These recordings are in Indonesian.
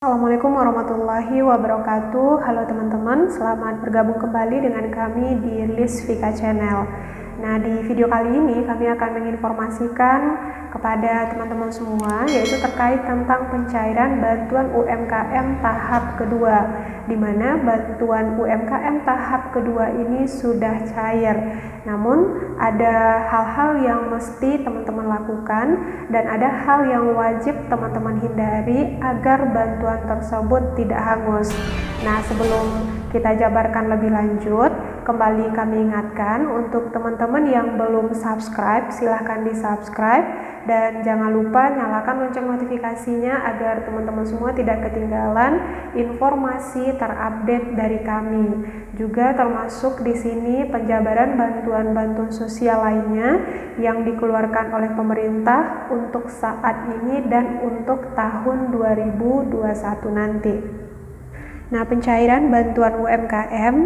Assalamualaikum warahmatullahi wabarakatuh. Halo teman-teman, selamat bergabung kembali dengan kami di List Vika Channel. Nah, di video kali ini kami akan menginformasikan kepada teman-teman semua yaitu terkait tentang pencairan bantuan UMKM tahap kedua, di mana bantuan UMKM tahap kedua ini sudah cair. Namun ada hal-hal yang mesti teman-teman lakukan dan ada hal yang wajib teman-teman hindari agar bantuan tersebut tidak hangus. Nah, sebelum kita jabarkan lebih lanjut, kembali kami ingatkan untuk teman-teman yang belum subscribe, silahkan di subscribe dan jangan lupa nyalakan lonceng notifikasinya agar teman-teman semua tidak ketinggalan informasi terupdate dari kami. Juga termasuk di sini penjabaran bantuan-bantuan sosial lainnya yang dikeluarkan oleh pemerintah untuk saat ini dan untuk tahun 2021 nanti. Nah, pencairan bantuan UMKM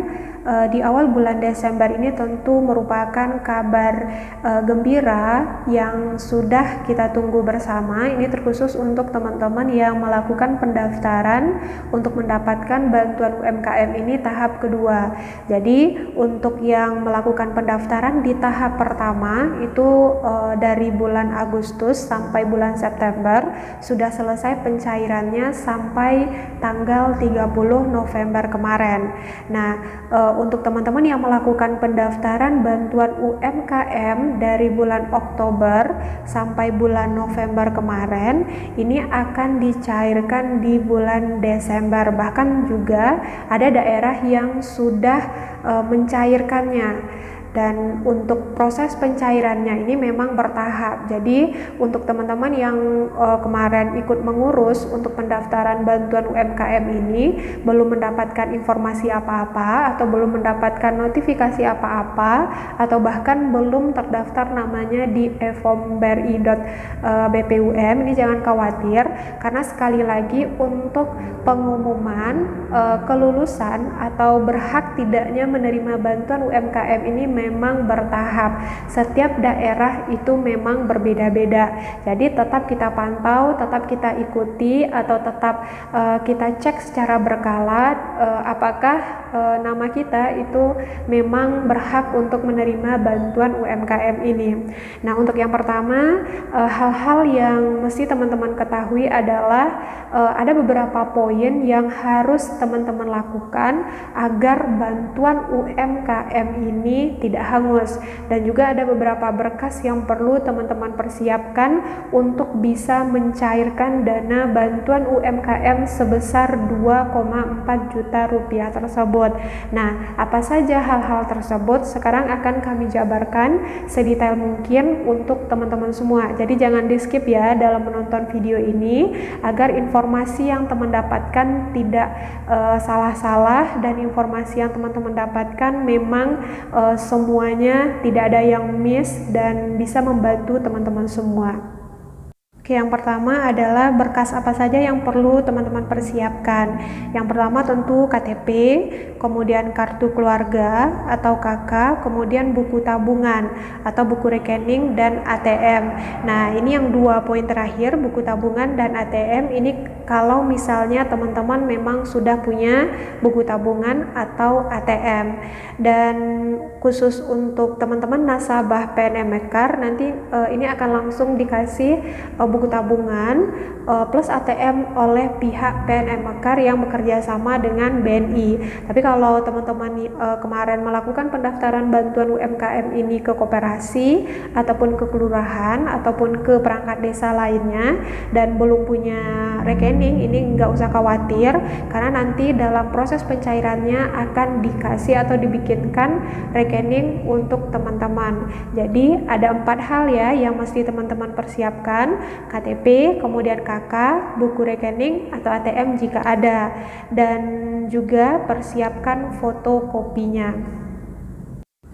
di awal bulan Desember ini tentu merupakan kabar gembira yang sudah kita tunggu bersama. Ini terkhusus untuk teman-teman yang melakukan pendaftaran untuk mendapatkan bantuan UMKM ini tahap kedua. Jadi untuk yang melakukan pendaftaran di tahap pertama itu dari bulan Agustus sampai bulan September sudah selesai pencairannya sampai tanggal 30 November kemarin. Nah, untuk teman-teman yang melakukan pendaftaran bantuan UMKM dari bulan Oktober sampai bulan November kemarin, ini akan dicairkan di bulan Desember. Bahkan juga ada daerah yang sudah mencairkannya. Dan untuk proses pencairannya ini memang bertahap. Jadi untuk teman-teman yang kemarin ikut mengurus untuk pendaftaran bantuan UMKM ini belum mendapatkan informasi apa-apa atau belum mendapatkan notifikasi apa-apa atau bahkan belum terdaftar namanya di e-form.bri.bpum, ini jangan khawatir karena sekali lagi untuk pengumuman kelulusan atau berhak tidaknya menerima bantuan UMKM ini memang bertahap. Setiap daerah itu memang berbeda-beda. Jadi tetap kita pantau, tetap kita ikuti atau tetap kita cek secara berkala apakah nama kita itu memang berhak untuk menerima bantuan UMKM ini. Nah, untuk yang pertama, hal-hal yang mesti teman-teman ketahui adalah ada beberapa poin yang harus teman-teman lakukan agar bantuan UMKM ini tidak hangus, dan juga ada beberapa berkas yang perlu teman-teman persiapkan untuk bisa mencairkan dana bantuan UMKM sebesar 2,4 juta rupiah tersebut. Nah, apa saja hal-hal tersebut sekarang akan kami jabarkan sedetail mungkin untuk teman-teman semua. Jadi jangan di skip ya dalam menonton video ini agar informasi yang teman dapatkan tidak salah-salah dan informasi yang teman-teman dapatkan memang semuanya tidak ada yang miss dan bisa membantu teman-teman semua. Oke, yang pertama adalah berkas apa saja yang perlu teman-teman persiapkan. Yang pertama tentu KTP, kemudian kartu keluarga atau KK, kemudian buku tabungan atau buku rekening dan ATM. Nah, ini yang dua poin terakhir, buku tabungan dan ATM, ini kalau misalnya teman-teman memang sudah punya buku tabungan atau ATM. Dan khusus untuk teman-teman nasabah PNM Mekar, nanti ini akan langsung dikasih buku tabungan plus ATM oleh pihak PNM Mekar yang bekerja sama dengan BNI. Tapi kalau teman-teman kemarin melakukan pendaftaran bantuan UMKM ini ke koperasi ataupun ke kelurahan ataupun ke perangkat desa lainnya dan belum punya rekening, ini nggak usah khawatir karena nanti dalam proses pencairannya akan dikasih atau dibikinkan rekening untuk teman-teman. Jadi ada 4 hal ya yang mesti teman-teman persiapkan: KTP, kemudian KK, buku rekening atau ATM jika ada, dan juga persiapkan fotokopinya.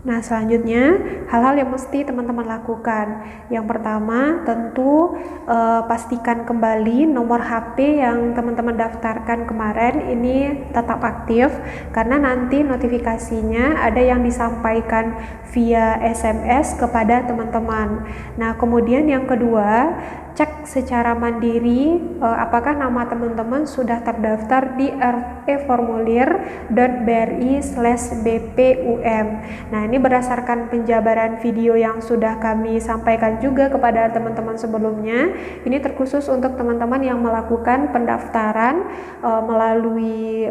Nah, selanjutnya hal-hal yang mesti teman-teman lakukan. Yang pertama tentu pastikan kembali nomor HP yang teman-teman daftarkan kemarin ini tetap aktif karena nanti notifikasinya ada yang disampaikan via SMS kepada teman-teman. Nah, kemudian yang kedua, cek secara mandiri apakah nama teman-teman sudah terdaftar di eformulir.bri/bpum. Nah, ini berdasarkan penjabaran video yang sudah kami sampaikan juga kepada teman-teman sebelumnya. Ini terkhusus untuk teman-teman yang melakukan pendaftaran melalui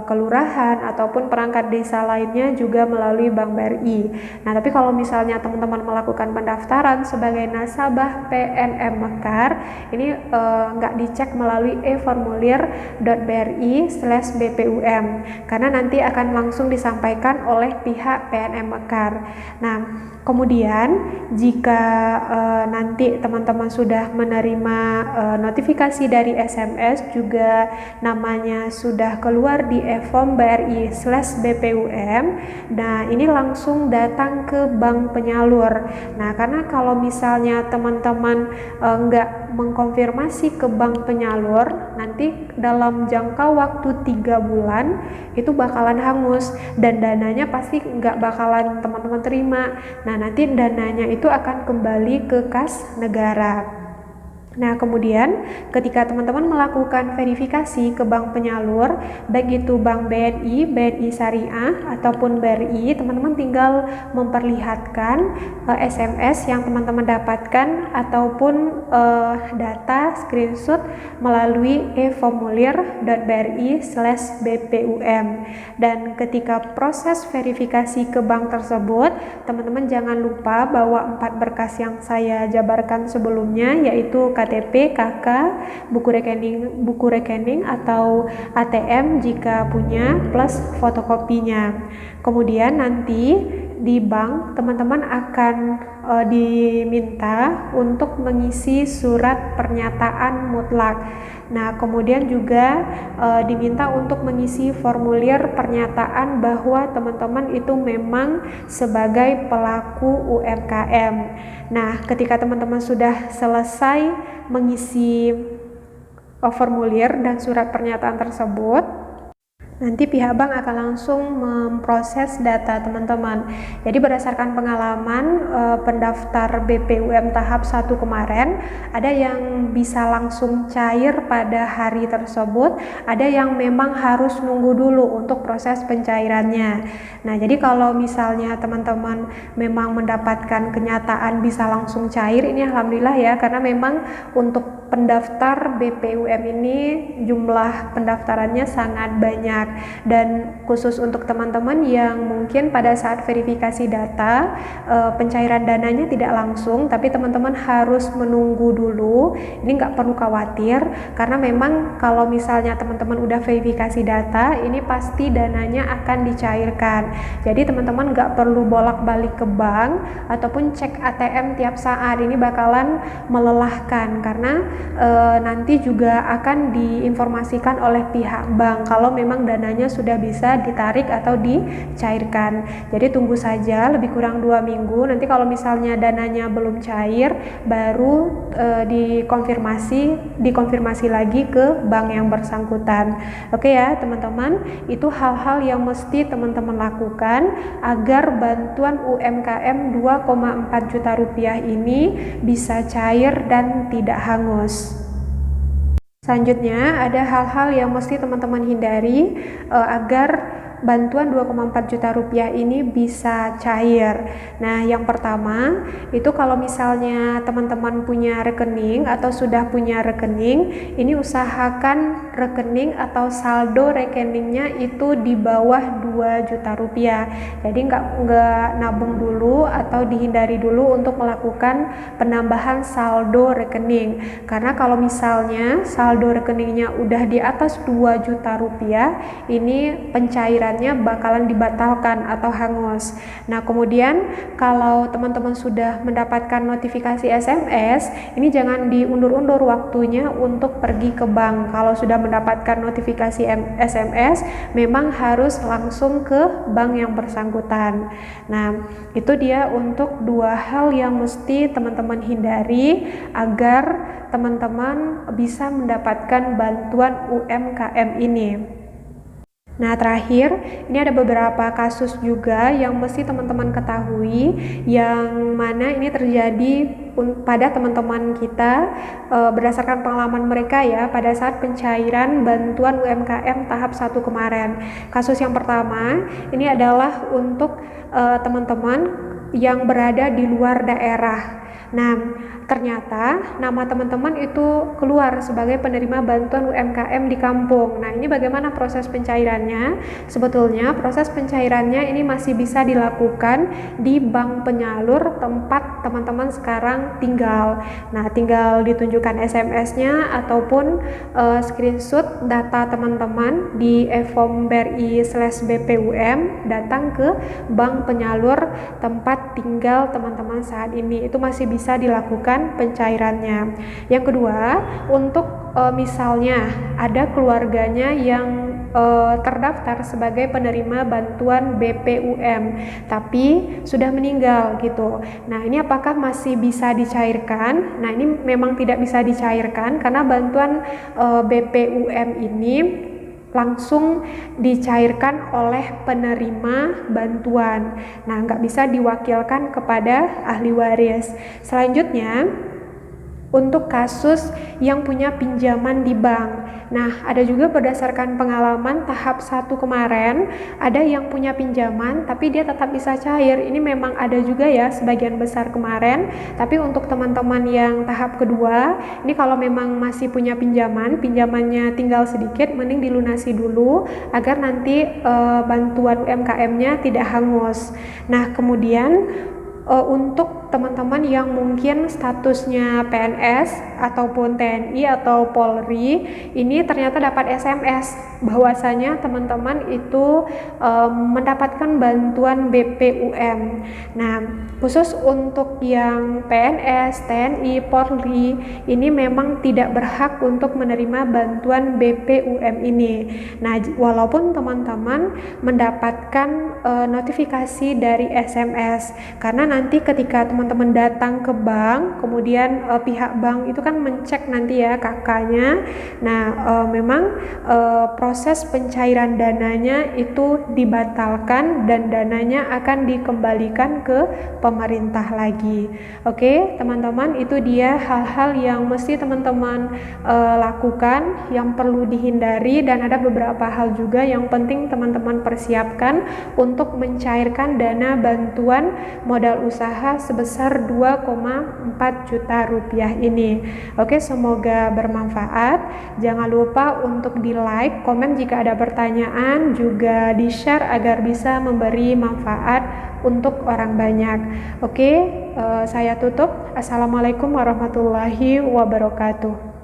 kelurahan ataupun perangkat desa lainnya, juga melalui Bank BRI. Nah, tapi kalau misalnya teman-teman melakukan pendaftaran sebagai nasabah PNM Mekar, ini nggak dicek melalui eformulir.bri/bpum, karena nanti akan langsung disampaikan oleh pihak PNM Mekar. Nah, kemudian jika nanti teman-teman sudah menerima notifikasi dari SMS, juga namanya sudah keluar di e-form BRI/bpum, nah ini langsung datang ke bank penyalur. Nah, karena kalau misalnya teman-teman nggak mengkonfirmasi ke bank penyalur, nanti dalam jangka waktu 3 bulan itu bakalan hangus dan dananya pasti nggak bakalan teman-teman terima. Nah, nanti dananya itu akan kembali ke kas negara. Nah, kemudian ketika teman-teman melakukan verifikasi ke bank penyalur, baik itu Bank BNI, BNI Syariah, ataupun BRI, teman-teman tinggal memperlihatkan SMS yang teman-teman dapatkan ataupun data screenshot melalui eformulir.bri/bpum. Dan ketika proses verifikasi ke bank tersebut, teman-teman jangan lupa bahwa 4 berkas yang saya jabarkan sebelumnya, yaitu KTP, KK, buku rekening atau ATM jika punya, plus fotokopinya. Kemudian nanti di bank teman-teman akan diminta untuk mengisi surat pernyataan mutlak. Nah, kemudian juga diminta untuk mengisi formulir pernyataan bahwa teman-teman itu memang sebagai pelaku UMKM. Nah, ketika teman-teman sudah selesai mengisi formulir dan surat pernyataan tersebut, nanti pihak bank akan langsung memproses data teman-teman. Jadi berdasarkan pengalaman pendaftar BPUM tahap 1 kemarin, ada yang bisa langsung cair pada hari tersebut, ada yang memang harus nunggu dulu untuk proses pencairannya. Nah, jadi kalau misalnya teman-teman memang mendapatkan kenyataan bisa langsung cair, ini alhamdulillah ya, karena memang untuk pendaftar BPUM ini jumlah pendaftarannya sangat banyak. Dan khusus untuk teman-teman yang mungkin pada saat verifikasi data pencairan dananya tidak langsung, tapi teman-teman harus menunggu dulu, ini nggak perlu khawatir, karena memang kalau misalnya teman-teman udah verifikasi data, ini pasti dananya akan dicairkan. Jadi teman-teman nggak perlu bolak-balik ke bank ataupun cek ATM tiap saat, ini bakalan melelahkan, karena nanti juga akan diinformasikan oleh pihak bank kalau memang dananya sudah bisa ditarik atau dicairkan. Jadi tunggu saja lebih kurang 2 minggu, nanti kalau misalnya dananya belum cair baru dikonfirmasi lagi ke bank yang bersangkutan. Oke ya teman-teman, itu hal-hal yang mesti teman-teman lakukan agar bantuan UMKM 2,4 juta rupiah ini bisa cair dan tidak hangus. Selanjutnya ada hal-hal yang mesti teman-teman hindari agar bantuan 2,4 juta rupiah ini bisa cair. Nah, yang pertama itu kalau misalnya teman-teman punya rekening atau sudah punya rekening, ini usahakan rekening atau saldo rekeningnya itu di bawah 2 juta rupiah. Jadi nggak nabung dulu atau dihindari dulu untuk melakukan penambahan saldo rekening. Karena kalau misalnya saldo rekeningnya udah di atas 2 juta rupiah, ini pencairannya bakalan dibatalkan atau hangus. Nah, kemudian kalau teman-teman sudah mendapatkan notifikasi SMS, ini jangan diundur-undur waktunya untuk pergi ke bank. Kalau sudah mendapatkan notifikasi SMS, memang harus langsung ke bank yang bersangkutan. Nah, itu dia untuk 2 hal yang mesti teman-teman hindari agar teman-teman bisa mendapatkan bantuan UMKM ini. Nah, terakhir, ini ada beberapa kasus juga yang mesti teman-teman ketahui, yang mana ini terjadi pada teman-teman kita berdasarkan pengalaman mereka ya pada saat pencairan bantuan UMKM tahap 1 kemarin. Kasus yang pertama ini adalah untuk teman-teman yang berada di luar daerah. Nah, ternyata nama teman-teman itu keluar sebagai penerima bantuan UMKM di kampung. Nah, ini bagaimana proses pencairannya? Sebetulnya proses pencairannya ini masih bisa dilakukan di bank penyalur tempat teman-teman sekarang tinggal. Nah, tinggal ditunjukkan SMS-nya ataupun screenshot data teman-teman di e-form BRI/BPUM, datang ke bank penyalur tempat tinggal teman-teman saat ini. Itu masih bisa dilakukan pencairannya. Yang kedua, untuk misalnya ada keluarganya yang terdaftar sebagai penerima bantuan BPUM tapi sudah meninggal gitu. Nah, ini apakah masih bisa dicairkan? Nah, ini memang tidak bisa dicairkan karena bantuan BPUM ini langsung dicairkan oleh penerima bantuan. Nah, nggak bisa diwakilkan kepada ahli waris. Selanjutnya, untuk kasus yang punya pinjaman di bank. Nah, ada juga berdasarkan pengalaman tahap 1 kemarin, ada yang punya pinjaman tapi dia tetap bisa cair. Ini memang ada juga ya sebagian besar kemarin. Tapi untuk teman-teman yang tahap kedua, ini kalau memang masih punya pinjamannya tinggal sedikit, mending dilunasi dulu agar nanti bantuan UMKM-nya tidak hangus. Nah, kemudian untuk teman-teman yang mungkin statusnya PNS ataupun TNI atau Polri, ini ternyata dapat SMS bahwasanya teman-teman itu mendapatkan bantuan BPUM. Nah, khusus untuk yang PNS, TNI, Polri, ini memang tidak berhak untuk menerima bantuan BPUM ini. Nah, walaupun teman-teman mendapatkan notifikasi dari SMS, karena nanti ketika teman-teman datang ke bank, kemudian pihak bank itu kan mencek nanti ya kakaknya. Nah, memang proses pencairan dananya itu dibatalkan dan dananya akan dikembalikan ke pemerintah lagi. Oke, teman-teman, itu dia hal-hal yang mesti teman-teman lakukan, yang perlu dihindari, dan ada beberapa hal juga yang penting teman-teman persiapkan untuk mencairkan dana bantuan modal usaha sebesar 2,4 juta rupiah ini. Oke, semoga bermanfaat. Jangan lupa untuk di like, komen jika ada pertanyaan, juga di share agar bisa memberi manfaat untuk orang banyak. Oke, saya tutup. Assalamualaikum warahmatullahi wabarakatuh.